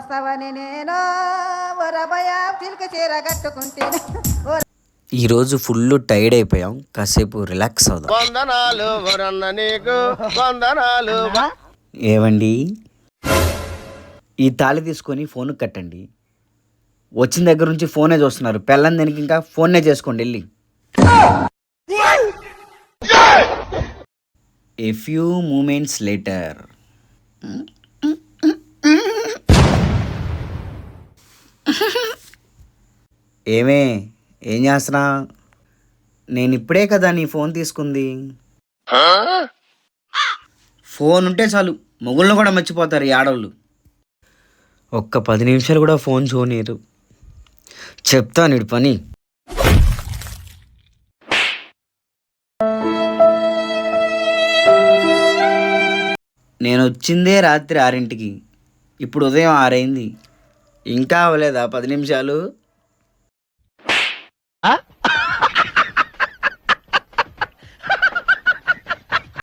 వస్తావని నేను ఓరబయ చిలుక చీర కట్టుకుంటే ఈరోజు ఫుల్ టైర్డ్ అయిపోయాం, కాసేపు రిలాక్స్ అవుదాం. వందనాలు వరన్న నీకు వందనాలు. ఏవండి, ఈ తాళి తీసుకొని ఫోన్ కట్టండి. వచ్చిన దగ్గర నుంచి ఫోనే చూస్తున్నారు. పెళ్ళని దానికి ఇంకా ఫోన్నే చేసుకోండి వెళ్ళి. A few moments later. ఏం చేస్తున్నా? నేను ఇప్పుడే కదా నీ ఫోన్ తీసుకుంది. ఫోన్ ఉంటే చాలు, మొగుళ్ళను కూడా మర్చిపోతారు ఈ ఆడవాళ్ళు. ఒక్క 10 నిమిషాలు కూడా ఫోన్ చూడనీరు. చెప్తాను ఇటు పని. నేను వచ్చిందే రాత్రి 6ంటికి, ఇప్పుడు ఉదయం 6 అయింది. ఇంకా అవ్వలేదా 10 నిమిషాలు?